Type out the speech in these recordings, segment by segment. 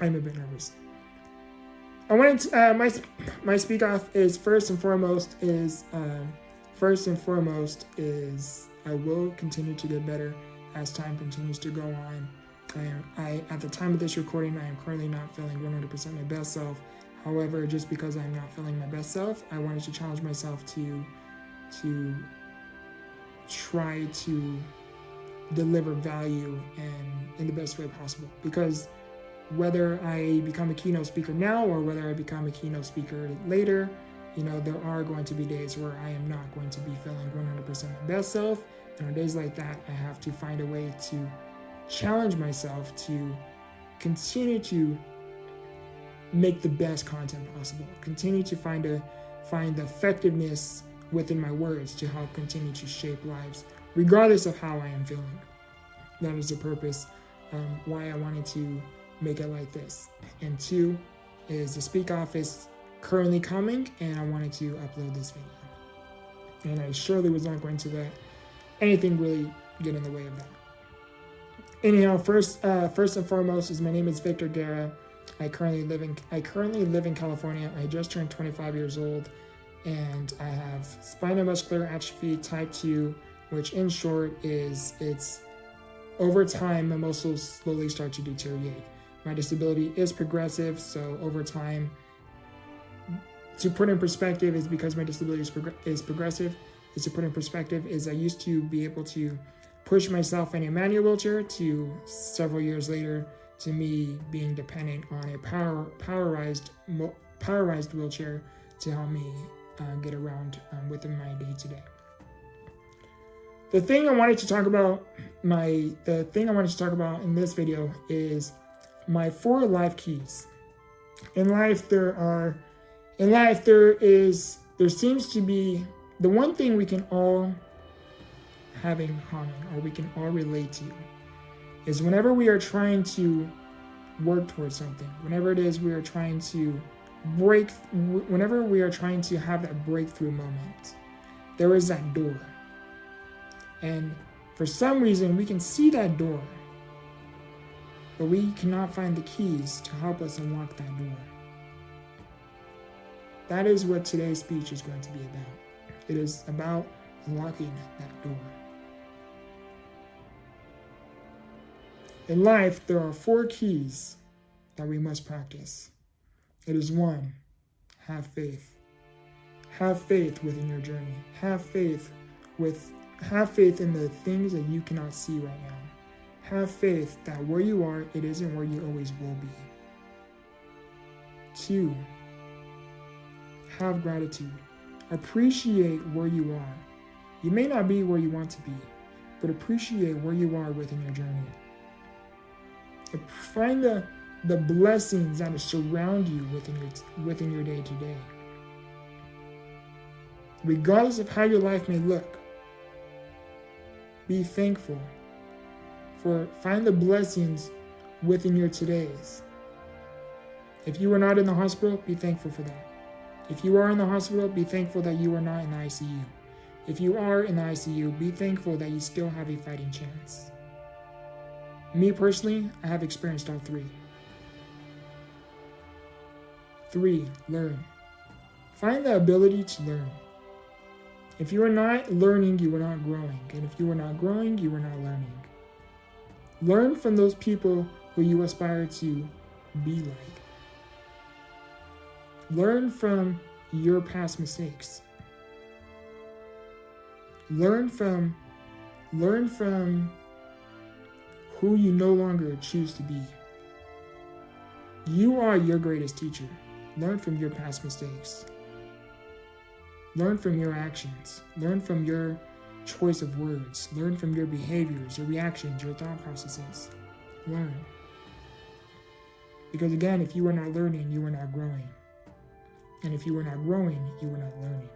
I'm a bit nervous. I wanted to, my speak off is first and foremost is I will continue to get better as time continues to go on. I at the time of this recording, I am currently not feeling 100% my best self. However, just because I'm not feeling my best self, I wanted to challenge myself to try to deliver value and in the best way possible. Because whether I become a keynote speaker now or whether I become a keynote speaker later, there are going to be days where I am not going to be feeling 100% my best self. And on days like that, I have to find a way to challenge myself to continue to make the best content possible, continue to find the effectiveness within my words to help continue to shape lives, regardless of how I am feeling. That is the purpose why I wanted to make it like this. And 2 is the speak off is currently coming, and I wanted to upload this video. And I surely was not going to let anything really get in the way of that. Anyhow, first and foremost is my name is Victor Guerra. I currently live in California. I just turned 25 years old, and I have spinal muscular atrophy type 2, which in short is it's over time my muscles slowly start to deteriorate. My disability is progressive, so over time, to put in perspective, is because my disability is progressive. Is to put in perspective is I used to be able to push myself in a manual wheelchair to several years later to me being dependent on a powerized wheelchair to help me get around within my day-to-day. The thing I wanted to talk about in this video is my 4 life keys. In life there seems to be the one thing we can all have in common, or we can all relate to, is whenever we are trying to work towards something, whenever it is we are trying to have that breakthrough moment, there is that door. And for some reason, we can see that door, but we cannot find the keys to help us unlock that door. That is what today's speech is going to be about. It is about unlocking that door. In life, there are 4 keys that we must practice. It is 1, have faith. Have faith within your journey. Have faith in the things that you cannot see right now. Have faith that where you are, it isn't where you always will be. 2, have gratitude. Appreciate where you are. You may not be where you want to be, but appreciate where you are within your journey. Find the blessings that surround you within your day-to-day. Regardless of how your life may look, be thankful. Find the blessings within your todays. If you are not in the hospital, be thankful for that. If you are in the hospital, be thankful that you are not in the ICU. If you are in the ICU, be thankful that you still have a fighting chance. Me personally, I have experienced all 3. 3, learn. Find the ability to learn. If you are not learning, you are not growing. And if you are not growing, you are not learning. Learn from those people who you aspire to be like. Learn from your past mistakes. Learn from who you no longer choose to be. You are your greatest teacher. Learn from your past mistakes. Learn from your actions. Learn from your choice of words. Learn from your behaviors, your reactions, your thought processes. Learn. Because again, if you are not learning, you are not growing. And if you are not growing, you are not learning.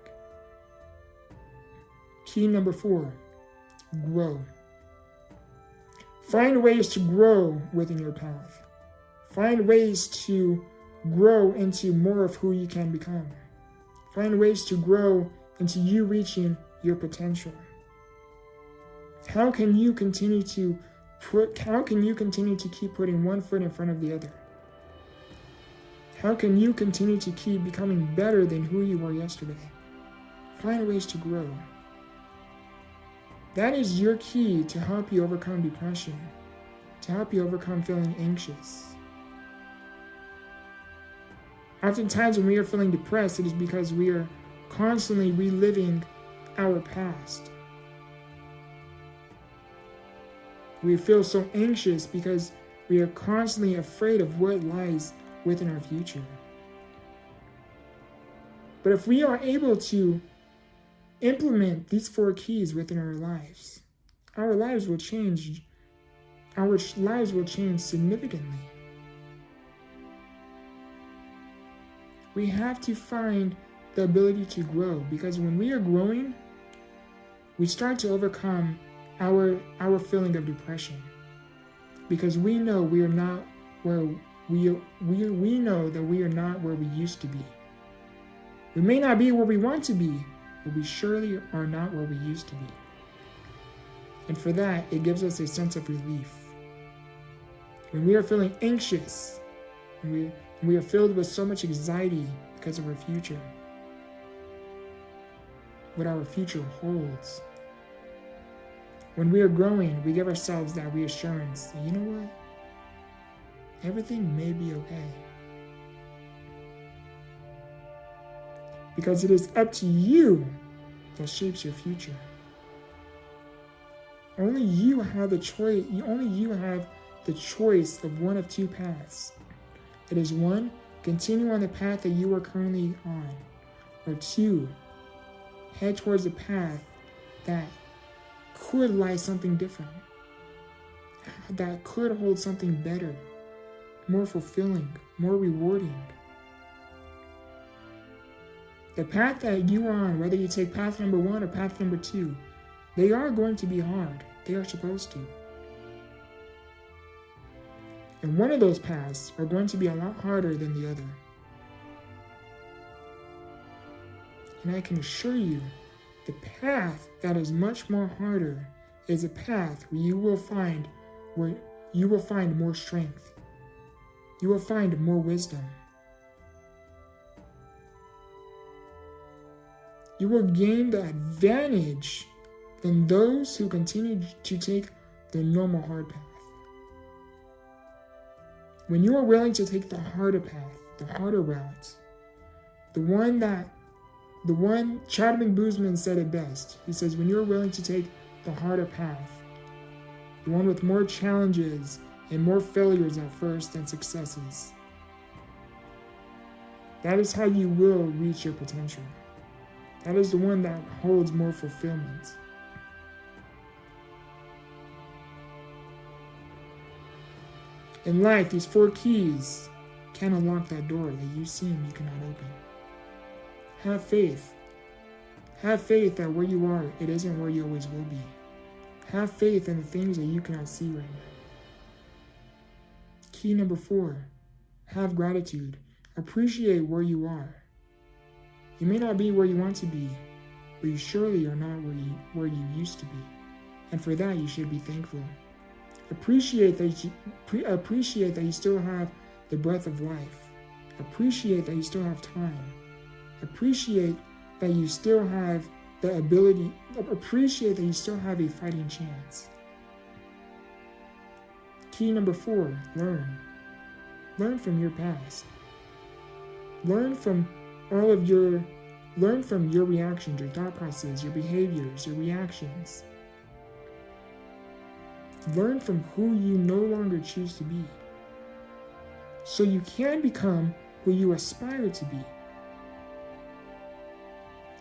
Key number 4, grow. Find ways to grow within your path. Find ways to grow into more of who you can become. Find ways to grow into you reaching your potential. How can you continue to keep putting one foot in front of the other? How can you continue to keep becoming better than who you were yesterday? Find ways to grow. That is your key to help you overcome depression, to help you overcome feeling anxious. Oftentimes when we are feeling depressed, it is because we are constantly reliving our past. We feel so anxious because we are constantly afraid of what lies within our future. But if we are able to implement these 4 keys within our lives will change. Our lives will change significantly. We have to find the ability to grow, because when we are growing, we start to overcome our feeling of depression, because we know we are not where we know that we are not where we used to be. We may not be where we want to be, but we surely are not where we used to be. And for that, it gives us a sense of relief. When we are feeling anxious, and we are filled with so much anxiety because of our future, what our future holds. When we are growing, we give ourselves that reassurance. You know what? Everything may be okay. Because it is up to you that shapes your future. Only you have the choice. Only you have the choice of one of 2 paths. It is 1, continue on the path that you are currently on, or 2, head towards a path that could lie something different, that could hold something better, more fulfilling, more rewarding. The path that you are on, whether you take path number 1 or path number 2, they are going to be hard. They are supposed to. And one of those paths are going to be a lot harder than the other. And I can assure you, the path that is much more harder is a path where you will find more strength. You will find more wisdom. You will gain the advantage than those who continue to take the normal hard path. When you are willing to take the harder path, the harder route, the one Chadwick Boseman said it best. He says, when you're willing to take the harder path, the one with more challenges and more failures at first than successes, that is how you will reach your potential. That is the one that holds more fulfillment. In life, these 4 keys can unlock that door that you seem you cannot open. Have faith. Have faith that where you are, it isn't where you always will be. Have faith in the things that you cannot see right now. Key number 4, have gratitude. Appreciate where you are. You may not be where you want to be, but you surely are not where you used to be. And for that, you should be thankful. Appreciate that you still have the breath of life. Appreciate that you still have time. Appreciate that you still have the ability. Appreciate that you still have a fighting chance. Key number 4, learn. Learn from your past. Learn from your reactions, your thought process, your behaviors, your reactions. Learn from who you no longer choose to be, so you can become who you aspire to be.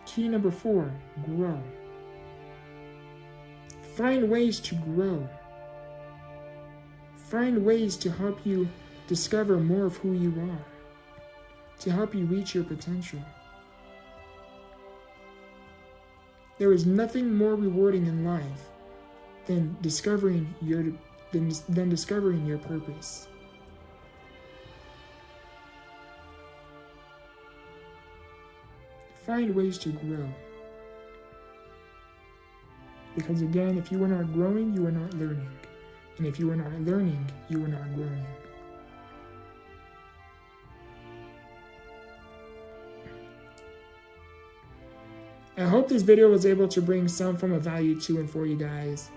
Key number 4, grow. Find ways to grow. Find ways to help you discover more of who you are, to help you reach your potential. There is nothing more rewarding in life than discovering your purpose. Find ways to grow. Because again, if you are not growing, you are not learning. And if you are not learning, you are not growing. I hope this video was able to bring some form of value to and for you guys.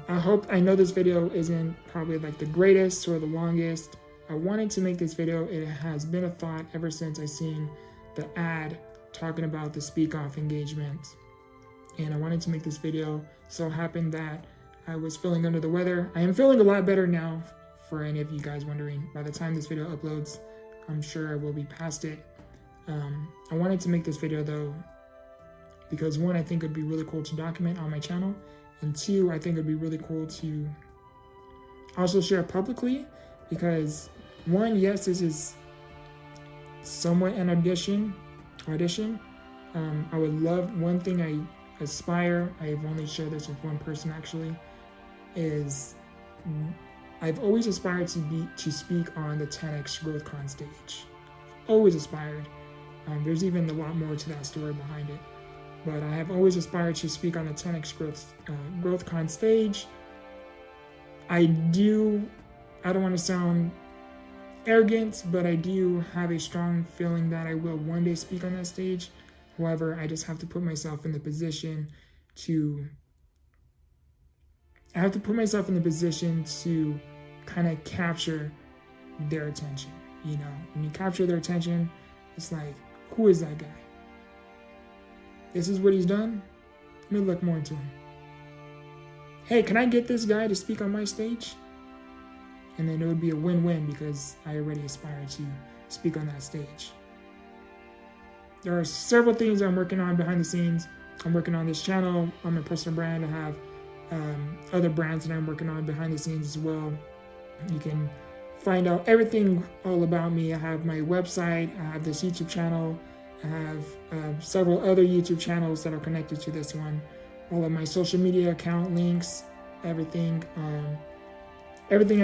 I know this video isn't probably like the greatest or the longest. I wanted to make this video. It has been a thought ever since I seen the ad talking about the Speak Off engagement. And I wanted to make this video. So it happened that I was feeling under the weather. I am feeling a lot better now, for any of you guys wondering. By the time this video uploads, I'm sure I will be past it. I wanted to make this video though, because one, I think it would be really cool to document on my channel. And two, I think it would be really cool to also share publicly, because one, yes, this is somewhat an audition. I would love, one thing I aspire, I've only shared this with one person actually, is I've always aspired to speak on the 10X GrowthCon stage. Always aspired. There's even a lot more to that story behind it. But I have always aspired to speak on the 10X GrowthCon stage. I don't want to sound arrogant, but I do have a strong feeling that I will one day speak on that stage. However, I just have to put myself in the position to kind of capture their attention. You know, when you capture their attention, it's like, who is that guy? This is what he's done? Let me look more into him. Hey, can I get this guy to speak on my stage? And then it would be a win-win, because I already aspire to speak on that stage. There are several things I'm working on behind the scenes. I'm working on this channel, on my personal brand. I have other brands that I'm working on behind the scenes as well. You can find out everything all about me. I have my website, I have this YouTube channel, I have several other YouTube channels that are connected to this one. All of my social media account links, everything I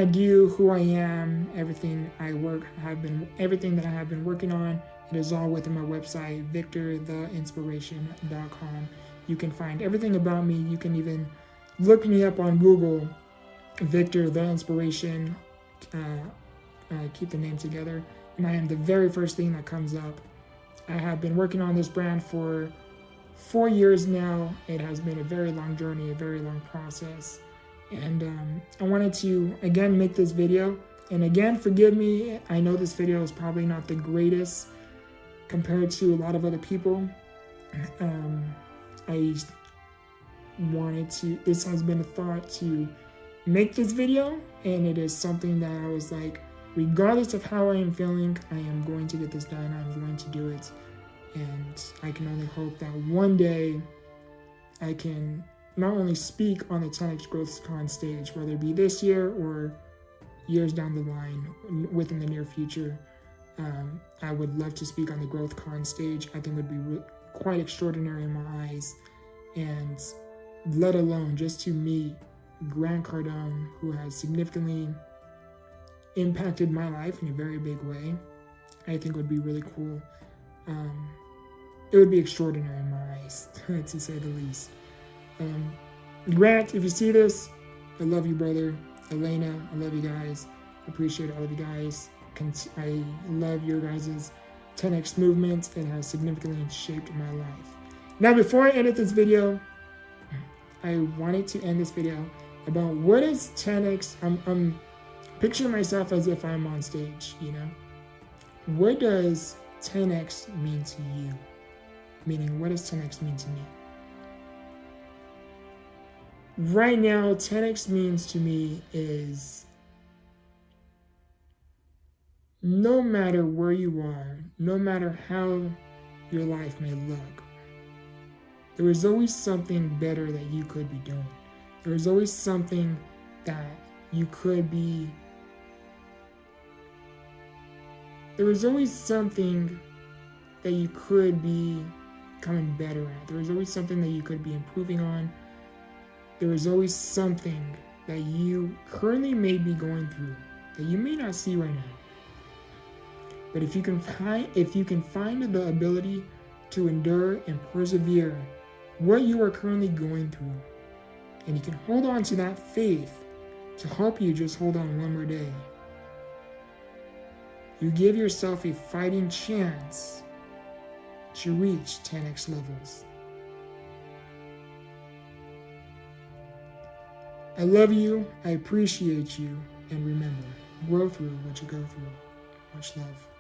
do, who I am, everything I work, everything that I have been working on, it is all within my website, Victortheinspiration.com. You can find everything about me. You can even look me up on Google, Victor the Inspiration. Keep the name together, and I am the very first thing that comes up. I have been working on this brand for 4 years now. It has been a very long journey, a very long process. And I wanted to, again, make this video. And again, forgive me, I know this video is probably not the greatest compared to a lot of other people. This has been a thought to make this video, and it is something that I was like, regardless of how I am feeling, I am going to get this done. I'm going to do it. And I can only hope that one day I can not only speak on the 10X GrowthCon stage, whether it be this year or years down the line, within the near future. I would love to speak on the GrowthCon stage. I think it would be quite extraordinary in my eyes. And let alone just to meet Grant Cardone, who has significantly impacted my life in a very big way. I think would be really cool. It would be extraordinary in my eyes, to say the least. Grant, if you see this, I love you, brother. Elena, I love you guys. I appreciate all of you guys. I love your guys' 10X movement. It has significantly shaped my life. Now, before I edit this video, I wanted to end this video about what is 10X. I'm picturing myself as if I'm on stage, you know? What does 10X mean to you? Meaning, what does 10X mean to me? Right now, 10X means to me is no matter where you are, no matter how your life may look, there is always something better that you could be doing. There is always something that you could be. There is always something that you could be becoming better at. There is always something that you could be improving on. There is always something that you currently may be going through that you may not see right now. But if you can find the ability to endure and persevere what you are currently going through, and you can hold on to that faith to help you just hold on one more day, you give yourself a fighting chance to reach 10x levels. I love you, I appreciate you, and remember, grow through what you go through. Much love.